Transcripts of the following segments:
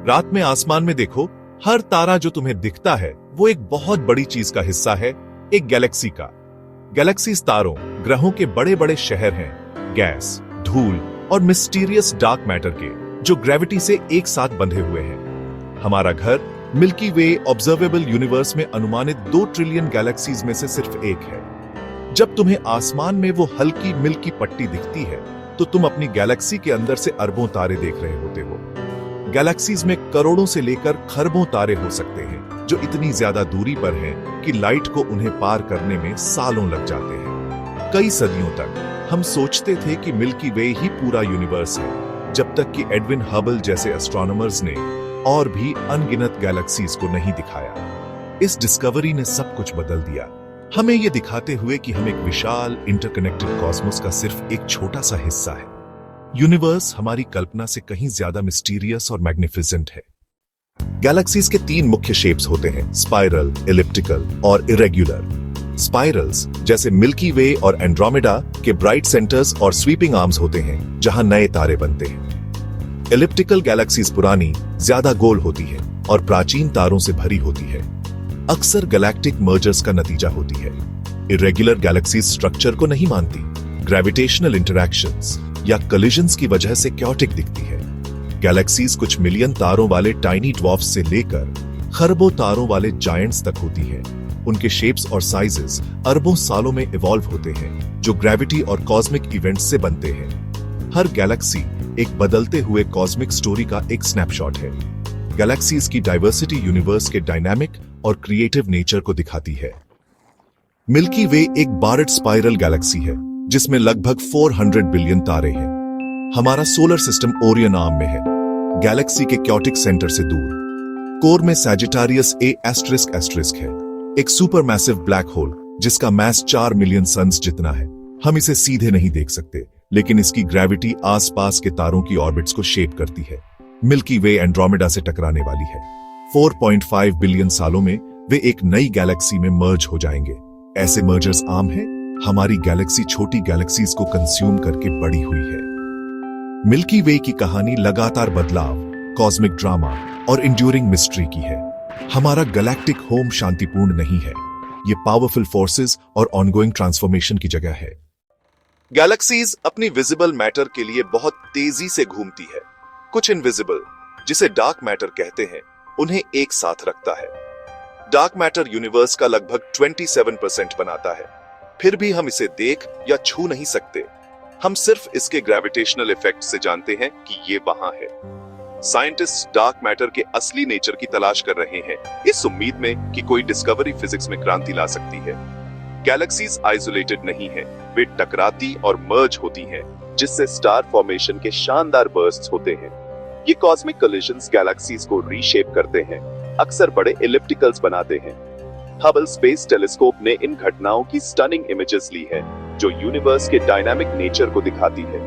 रात में आसमान में देखो, हर तारा जो तुम्हें दिखता है वो एक बहुत बड़ी चीज का हिस्सा है, एक गैलेक्सी का। गैलेक्सीज तारों, ग्रहों के बड़े बड़े शहर हैं, गैस, धूल और मिस्टीरियस डार्क मैटर के, जो ग्रेविटी से एक साथ बंधे हुए हैं। हमारा घर मिल्की वे ऑब्जर्वेबल यूनिवर्स में अनुमानित 2 ट्रिलियन गैलेक्सीज में से सिर्फ एक है। जब तुम्हें आसमान में वो हल्की मिल्की पट्टी दिखती है तो तुम अपनी गैलेक्सी के अंदर से अरबों तारे देख रहे होते हो। गैलेक्सीज में करोड़ों से लेकर खरबों तारे हो सकते हैं, जो इतनी ज्यादा दूरी पर हैं कि लाइट को उन्हें पार करने में सालों लग जाते हैं। कई सदियों तक हम सोचते थे कि मिल्की वे ही पूरा यूनिवर्स है, जब तक कि एडविन हबल जैसे एस्ट्रोनॉमर्स ने और भी अनगिनत गैलेक्सीज को नहीं दिखाया। इस डिस्कवरी ने सब कुछ बदल दिया, हमें यह दिखाते हुए कि हम एक विशाल इंटरकनेक्टेड कॉस्मोस का सिर्फ एक छोटा सा हिस्सा है। यूनिवर्स हमारी कल्पना से कहीं ज्यादा मिस्टीरियस और मैग्निफिसेंट है। गैलेक्सीज के 3 मुख्य शेप्स होते हैं, स्पाइरल, इलिप्टिकल और इरेग्युलर। स्पाइरल्स जैसे मिल्की वे और एंड्रोमेडा के ब्राइट सेंटर्स और स्वीपिंग आर्म्स होते हैं, जहां नए तारे बनते हैं। इलिप्टिकल गैलेक्सीज पुरानी, ज्यादा गोल होती है और प्राचीन तारों से भरी होती है, अक्सर गैलेक्टिक मर्जर्स का नतीजा होती है। इरेग्युलर गैलेक्सीज स्ट्रक्चर को नहीं मानती, ग्रेविटेशनल इंटरैक्शंस या कोलिजन्स की वजह से क्योटिक दिखती है। गैलेक्सीज कुछ मिलियन तारों वाले टाइनी ड्वार्फ्स से लेकर खरबों तारों वाले जायंट्स तक होती है। उनके शेप्स और साइजेस अरबों सालों में इवॉल्व होते हैं, जो ग्रेविटी और कॉस्मिक इवेंट्स से बनते हैं। हर गैलेक्सी एक बदलते हुए कॉस्मिक स्टोरी का एक स्नैपशॉट है। गैलेक्सीज की डाइवर्सिटी यूनिवर्स के डायनामिक और क्रिएटिव नेचर को दिखाती है। मिल्की वे एक बारड स्पाइरल गैलेक्सी है, जिसमें लगभग 400 बिलियन तारे हैं। हमारा सोलर सिस्टम ओरियन आर्म में है, गैलेक्सी के क्योटिक सेंटर से दूर। कोर में सैजिटारियस ए *** है, एक सुपर मैसिव ब्लैक होल जिसका मास 4 मिलियन सन्स जितना है। हम इसे सीधे नहीं देख सकते, लेकिन इसकी ग्रेविटी आसपास के तारों की ऑर्बिट्स को शेप करती है। मिल्की वे एंड्रोमेडा से टकराने वाली है। 4.5 बिलियन सालों में वे एक नई गैलेक्सी में मर्ज हो जाएंगे। ऐसे मर्जर्स आम हैं। हमारी गैलेक्सी छोटी गैलेक्सीज को कंज्यूम करके बड़ी हुई है। मिल्की वे की कहानी लगातार बदलाव, कॉस्मिक ड्रामा और इंड्यूरिंग मिस्ट्री की है। हमारा गैलेक्टिक होम शांतिपूर्ण नहीं है, ये पावरफुल फोर्सेस और ऑनगोइंग ट्रांसफॉर्मेशन की जगह है। गैलेक्सीज अपनी विजिबल मैटर के लिए बहुत तेजी से घूमती है। कुछ इनविजिबल, जिसे डार्क मैटर कहते हैं, उन्हें एक साथ रखता है। डार्क मैटर यूनिवर्स का लगभग 27% बनाता है, फिर भी हम इसे देख या छू नहीं सकते। हम सिर्फ इसके ग्रेविटेशनल इफेक्ट से जानते हैं कि ये वहां है। साइंटिस्ट डार्क मैटर के असली नेचर की तलाश कर रहे हैं, इस उम्मीद में कि कोई डिस्कवरी फिजिक्स में क्रांति ला सकती है। गैलेक्सीज आइसोलेटेड नहीं है, वे टकराती और मर्ज होती हैं, जिससे स्टार फॉर्मेशन के शानदार बर्स्ट्स होते हैं। ये कॉस्मिक कोलिजन्स गैलेक्सीज को रीशेप करते हैं, अक्सर बड़े इलिप्टिकल्स बनाते हैं। हबल स्पेस टेलीस्कोप ने इन घटनाओं की स्टनिंग इमेजेस ली है, जो यूनिवर्स के डायनामिक नेचर को दिखाती है।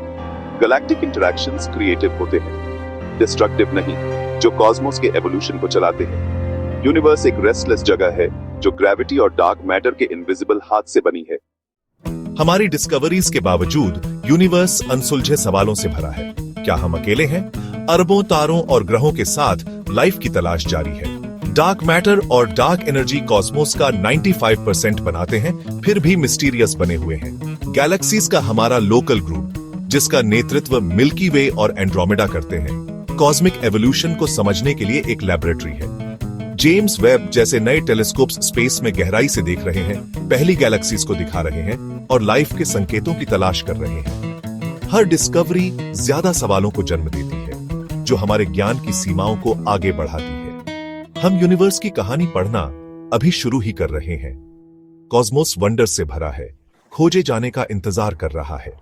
गैलेक्टिक इंटरैक्शंस क्रिएटिव होते हैं, डिस्ट्रक्टिव नहीं, जो कॉस्मोस के एवोल्यूशन को चलाते हैं। यूनिवर्स एक रेस्टलेस जगह है, जो ग्रेविटी और डार्क मैटर के इनविजिबल हाथ से बनी है। हमारी डिस्कवरीज के बावजूद यूनिवर्स अनसुलझे सवालों से भरा है। क्या हम अकेले हैं? अरबों तारों और ग्रहों के साथ लाइफ की तलाश जारी है। डार्क मैटर और डार्क एनर्जी कॉस्मोस का 95% बनाते हैं, फिर भी मिस्टीरियस बने हुए हैं। गैलेक्सीज का हमारा लोकल ग्रुप, जिसका नेतृत्व मिल्की वे और एंड्रोमेडा करते हैं, कॉस्मिक एवोल्यूशन को समझने के लिए एक लैबोरेटरी है। जेम्स वेब जैसे नए टेलीस्कोप्स स्पेस में गहराई से देख रहे हैं, पहली गैलेक्सीज को दिखा रहे हैं और लाइफ के संकेतों की तलाश कर रहे हैं। हर डिस्कवरी ज्यादा सवालों को जन्म देती है, जो हमारे ज्ञान की सीमाओं को आगे बढ़ाती है। हम यूनिवर्स की कहानी पढ़ना अभी शुरू ही कर रहे हैं। कॉस्मोस वंडर से भरा है, खोजे जाने का इंतजार कर रहा है।